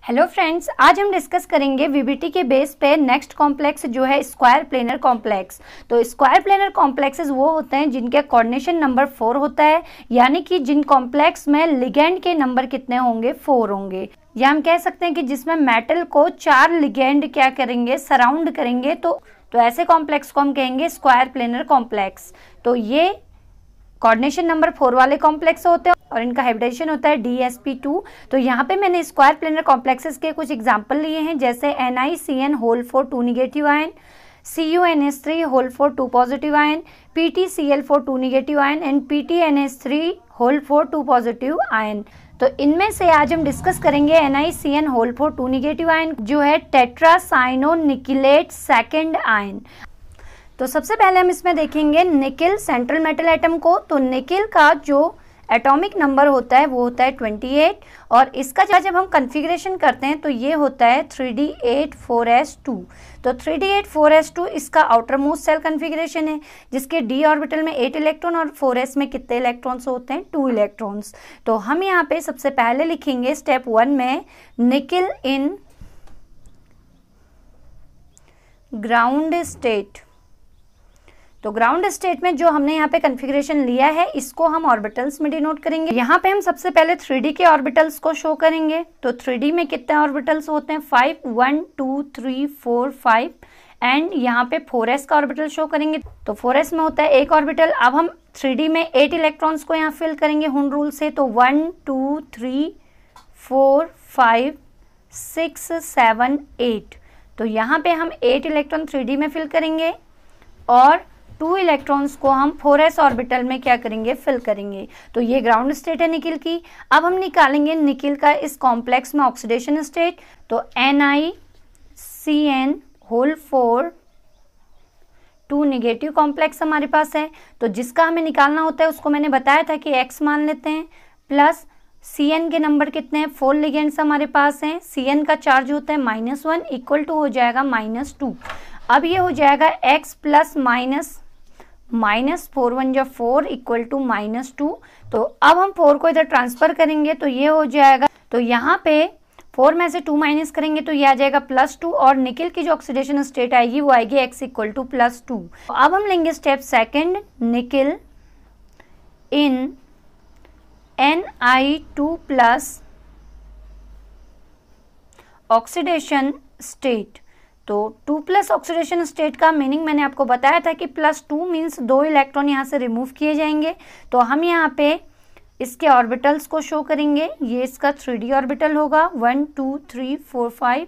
Hello friends, आज हम discuss करेंगे वीबीटी के बेस पे नेक्स्ट कॉम्प्लेक्स जो है स्क्वायर प्लेनर कॉम्प्लेक्स। तो स्क्वायर प्लेनर कॉम्प्लेक्सेस वो होते हैं जिनके कोऑर्डिनेशन नंबर 4 होता है, यानी कि जिन कॉम्प्लेक्स में लिगेंड के नंबर कितने होंगे, 4 होंगे। या हम कह सकते हैं कि जिसमें मेटल को 4 लिगेंड क्या करेंगे, सराउंड करेंगे। तो ऐसे कॉम्प्लेक्स को हम कहेंगे स्क्वायर प्लेनर कॉम्प्लेक्स। तो ये कोऑर्डिनेशन नंबर 4 वाले कॉम्प्लेक्स होते हैं और इनका हाइब्रिडाइजेशन होता है DsP2। तो यहाँ पे मैंने स्क्वायर प्लेनर कॉम्प्लेक्सेस के कुछ एग्जांपल लिए हैं, जैसे NiCN whole 4 2 negative ion, CuNH3 whole 4 2 positive ion, PtCl4 2 negative ion and PtNH3 whole 4 2 positive ion. तो इनमें से आज हम डिस्कस करेंगे NiCN होल 4 2 नेगेटिव आयन जो है टेट्रासाइनोनिकेलेट सेकेंड आयन। तो सबसे पहले हम इसमें देखेंगे निकेल सेंट्रल मेटल एटम को। तो निकेल का जो एटॉमिक नंबर होता है वो होता है 28 और इसका जब हम कॉन्फ़िगरेशन करते हैं तो ये होता है 3d8 4s2। तो 3d8 4s2 इसका आउटर मोस्ट सेल कॉन्फ़िगरेशन है, जिसके d ऑर्बिटल में 8 इलेक्ट्रॉन और 4s में कितने इलेक्ट्रॉन्स होते हैं, 2 इलेक्ट्रॉन्स। तो हम यहाँ पे सबसे पहले लिखेंगे स्टेप 1 में निकेल इन ग्राउंड स्टेट। तो ग्राउंड स्टेट में जो हमने यहाँ पे कॉन्फ़िगरेशन लिया है इसको हम ऑर्बिटल्स में डिनोट करेंगे। यहाँ पे हम सबसे पहले 3D के ऑर्बिटल्स को शो करेंगे। तो 3D में कितने ऑर्बिटल्स होते हैं, 5 1 2 3 4 5 एंड यहाँ पे 4s का ऑर्बिटल शो करेंगे। तो 4s में होता है एक ऑर्बिटल। अब हम 3D में 8 इलेक्ट्रॉन्स को यहाँ फिल करेंगे हुन रूल से। तो 1 2 3 4 5 6 7 8। तो यहाँ पे हम 8 इलेक्ट्रॉन 3D में फिल करेंगे और 2 इलेक्ट्रॉन्स को हम 4s ऑर्बिटल में क्या करेंगे, फिल करेंगे। तो ये ग्राउंड स्टेट है निकेल की। अब हम निकालेंगे निकेल का इस कॉम्प्लेक्स में ऑक्सीडेशन स्टेट। तो NiCN होल 4 2 नेगेटिव कॉम्प्लेक्स हमारे पास है। तो जिसका हमें निकालना होता है उसको मैंने बताया था कि x मान लेते हैं, प्लस CN के नंबर कितने हैं, 4 लिगेंड्स हमारे पास हैं। CN का चार्ज होता है -1 इक्वल टू हो जाएगा -2। अब ये हो जाएगा x प्लस -4 1 जो 4 इक्वल टू -2। तो अब हम 4 को इधर ट्रांसफर करेंगे तो ये हो जाएगा। तो यहाँ पे 4 में से 2 माइनस करेंगे तो ये आ जाएगा +2 और निकेल की जो ऑक्सीडेशन स्टेट आएगी वो आएगी x इक्वल टू +2। अब हम लेंगे स्टेप सेकंड, निकेल इन Ni2+ ऑक्सीडेशन स्टेट। तो 2+ ऑक्सीडेशन स्टेट का मीनिंग मैंने आपको बताया था कि +2 मीन्स 2 इलेक्ट्रॉन यहाँ से रिमूव किए जाएंगे। तो हम यहाँ पे इसके ऑर्बिटल्स को शो करेंगे। ये इसका 3D ऑर्बिटल होगा 1 2 3 4 5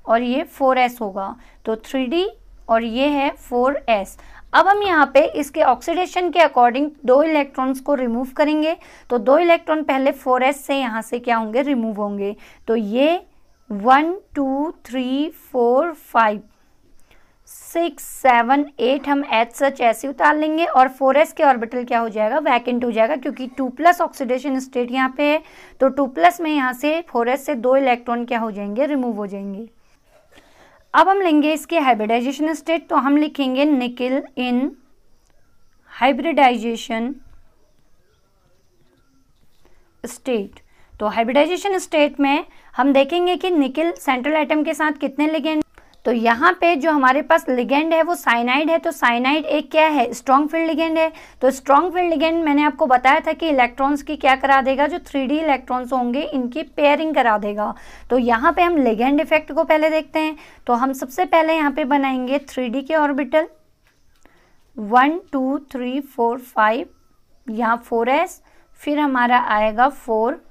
और ये 4s होगा। तो 3D और ये है 4s। अब हम यहाँ पे इसके ऑक्सीडेशन के अकॉर्डिंग 2 इलेक्ट्रॉन्स को रिमूव करेंगे। तो 2 इलेक्ट्रॉन पहले 4s से यहाँ से क्या होंगे, रिमूव होंगे। तो ये 1 2 3 4 5 6 7 8 हम एच सच ऐसे उतार लेंगे और 4s के ऑर्बिटल क्या हो जाएगा, वैकेंट हो जाएगा, क्योंकि 2+ ऑक्सीडेशन स्टेट यहाँ पे है। तो 2+ में यहाँ से 4s से 2 इलेक्ट्रॉन क्या हो जाएंगे, रिमूव हो जाएंगे। अब हम लेंगे इसके हाइब्रिडाइजेशन स्टेट। तो हम लिखेंगे निकेल इन हाइब्रिडाइजेशन स्टेट। तो हाइब्रिडाइजेशन स्टेट में हम देखेंगे कि निकेल सेंट्रल एटम के साथ कितने लिगेंड। तो यहाँ पे जो हमारे पास लिगेंड है वो साइनाइड है। तो साइनाइड एक क्या है, स्ट्रॉन्ग फील्ड लिगेंड है। तो स्ट्रॉन्ग फील्ड लिगेंड मैंने आपको बताया था कि इलेक्ट्रॉन्स की क्या करा देगा, जो 3D इलेक्ट्रॉन्स होंगे इनकी पेयरिंग करा देगा। तो यहाँ पे हम लिगेंड इफेक्ट को पहले देखते हैं। तो हम सबसे पहले यहाँ पे बनाएंगे 3D के ऑर्बिटल 1 2 3 4 5, यहाँ 4s, फिर हमारा आएगा 4p।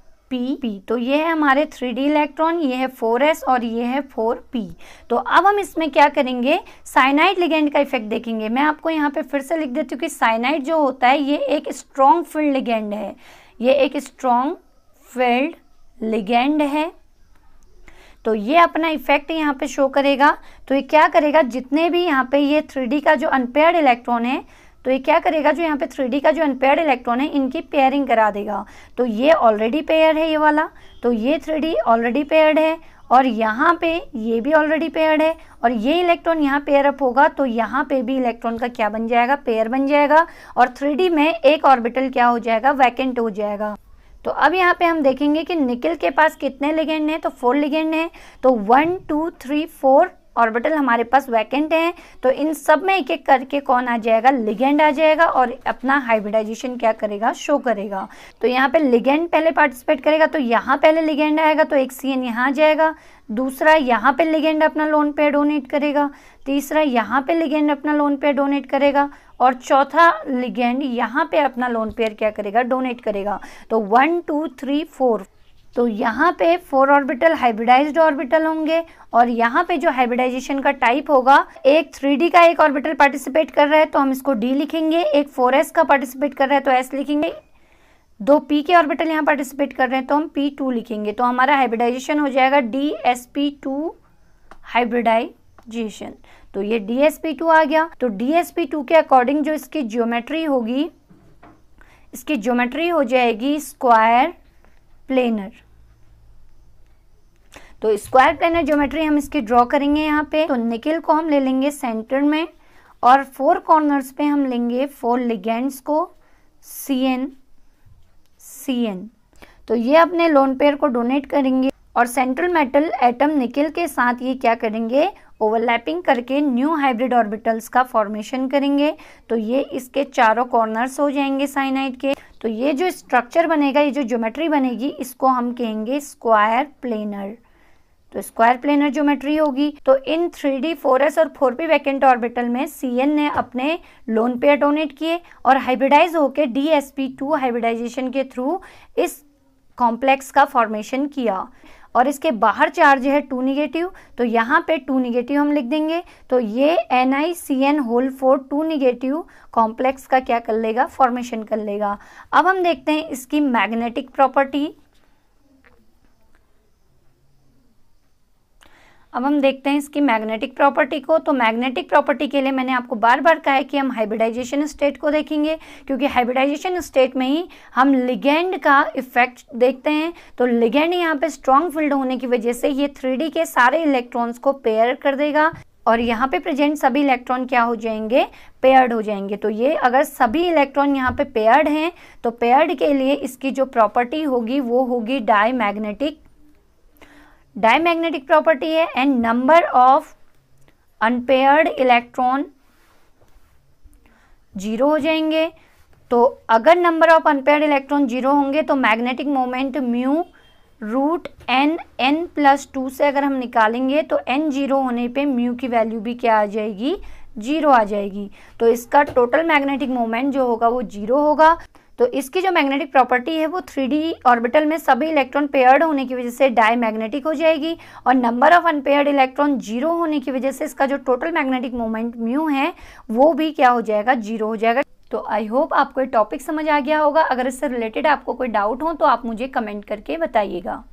तो ये है हमारे 3D इलेक्ट्रॉन, ये है 4s और ये है 4p। तो अब हम इसमें क्या करेंगे, साइनाइड लिगेंड का इफेक्ट देखेंगे। मैं आपको यहाँ पे फिर से लिख देती हूँ कि साइनाइड जो होता है ये एक स्ट्रॉन्ग फील्ड लिगेंड है। ये एक स्ट्रॉन्ग फील्ड लिगेंड है। तो ये अपना इफेक्ट यहाँ पे शो करेगा। तो ये क्या करेगा, जितने भी यहाँ पे ये 3D का जो अनपेयर्ड इलेक्ट्रॉन है, तो ये क्या करेगा, जो यहाँ पे 3D का जो अनपेयर्ड इलेक्ट्रॉन है इनकी पेयरिंग करा देगा। तो ये ऑलरेडी पेयर्ड है ये वाला, तो ये 3D ऑलरेडी पेयर्ड है और यहाँ पे ये भी ऑलरेडी पेयर्ड है और ये इलेक्ट्रॉन यहाँ पेयर अप होगा। तो यहाँ पे भी इलेक्ट्रॉन का क्या बन जाएगा, पेयर बन जाएगा और 3D में एक ऑर्बिटल क्या हो जाएगा, वैकेंट हो जाएगा। तो अब यहाँ पे हम देखेंगे कि निकेल के पास कितने लिगेंड हैं, तो 4 लिगेंड हैं। तो 1 2 3 4 ऑर्बिटल हमारे पास वैकेंट हैं। तो इन सब में एक एक करके कौन आ जाएगा, लिगेंड आ जाएगा और अपना हाइब्रिडाइजेशन क्या करेगा, शो करेगा। तो यहाँ पे लिगेंड पहले पार्टिसिपेट करेगा, तो यहाँ पहले लिगेंड आएगा, तो एक CN यहाँ आ जाएगा। दूसरा यहाँ पे लिगेंड अपना लोन पेयर डोनेट करेगा। तीसरा यहाँ पे लिगेंड अपना लोन पेयर डोनेट करेगा और चौथा लिगेंड यहाँ पे अपना लोन पेयर क्या करेगा, डोनेट करेगा। तो 1 2 3 4, तो यहाँ पे 4 ऑर्बिटल हाइब्रिडाइज्ड ऑर्बिटल होंगे और यहाँ पे जो हाइब्रिडाइजेशन का टाइप होगा, एक 3D का एक ऑर्बिटल पार्टिसिपेट कर रहा है तो हम इसको D लिखेंगे, एक 4s का पार्टिसिपेट कर रहा है तो S लिखेंगे, 2 p के ऑर्बिटल यहाँ पार्टिसिपेट कर रहे हैं तो हम p2 लिखेंगे। तो हमारा हाइब्रिडाइजेशन हो जाएगा dsp2 हाइब्रिडाइजेशन। तो ये dsp2 आ गया। तो dsp2 के अकॉर्डिंग जो इसकी ज्योमेट्री होगी, इसकी ज्योमेट्री हो जाएगी स्क्वायर प्लेनर। तो स्क्वायर प्लेनर ज्योमेट्री हम इसकी ड्रॉ करेंगे यहाँ पे। तो निकेल को हम ले लेंगे सेंटर में और 4 कॉर्नर्स पे हम लेंगे 4 लिगेंड्स को CN CN। तो ये अपने लोन पेयर को डोनेट करेंगे और सेंट्रल मेटल एटम निकेल के साथ ये क्या करेंगे, ओवरलैपिंग करके न्यू हाइब्रिड ऑर्बिटल्स का फॉर्मेशन करेंगे। तो ये इसके चारों कॉर्नर्स हो जाएंगे साइनाइड के। तो ये जो स्ट्रक्चर बनेगा, ये जो ज्योमेट्री बनेगी, इसको हम कहेंगे स्क्वायर प्लेनर। तो स्क्वायर प्लेनर ज्योमेट्री होगी। तो इन 3D 4s और 4p वैकेंट ऑर्बिटल में CN ने अपने लोन पेयर डोनेट किए और हाइब्रिडाइज होकर dsp2 हाइब्रिडाइजेशन के थ्रू इस कॉम्प्लेक्स का फॉर्मेशन किया। और इसके बाहर चार्ज है 2 निगेटिव, तो यहाँ पे 2 निगेटिव हम लिख देंगे। तो ये NiCN4 2 निगेटिव कॉम्प्लेक्स का क्या कर लेगा, फॉर्मेशन कर लेगा। अब हम देखते हैं इसकी मैग्नेटिक प्रॉपर्टी। अब हम देखते हैं इसकी मैग्नेटिक प्रॉपर्टी को। तो मैग्नेटिक प्रॉपर्टी के लिए मैंने आपको बार बार कहा है कि हम हाइब्रिडाइजेशन स्टेट को देखेंगे, क्योंकि हाइब्रिडाइजेशन स्टेट में ही हम लिगेंड का इफेक्ट देखते हैं। तो लिगेंड यहाँ पे स्ट्रॉन्ग फील्ड होने की वजह से ये 3D के सारे इलेक्ट्रॉन्स को पेयर कर देगा और यहाँ पे प्रेजेंट सभी इलेक्ट्रॉन क्या हो जाएंगे, पेयर्ड हो जाएंगे। तो ये अगर सभी इलेक्ट्रॉन यहाँ पे पेयर्ड हैं तो पेयर्ड के लिए इसकी जो प्रॉपर्टी होगी वो होगी डायमैग्नेटिक। डायमैग्नेटिक प्रॉपर्टी है and number of unpaired electron 0 हो जाएंगे। तो अगर नंबर ऑफ अनपेयर्ड इलेक्ट्रॉन 0 होंगे तो magnetic moment mu root n n+2 से अगर हम निकालेंगे तो n 0 होने पे म्यू की वैल्यू भी क्या आ जाएगी, 0 आ जाएगी। तो इसका टोटल मैग्नेटिक मोमेंट जो होगा वो 0 होगा। तो इसकी जो मैग्नेटिक प्रॉपर्टी है वो 3D ऑर्बिटल में सभी इलेक्ट्रॉन पेयर्ड होने की वजह से डायमैग्नेटिक हो जाएगी और नंबर ऑफ अनपेयर्ड इलेक्ट्रॉन 0 होने की वजह से इसका जो टोटल मैग्नेटिक मोमेंट म्यू है वो भी क्या हो जाएगा, 0 हो जाएगा। तो आई होप आपको ये टॉपिक समझ आ गया होगा। अगर इससे रिलेटेड आपको कोई डाउट हो तो आप मुझे कमेंट करके बताइएगा।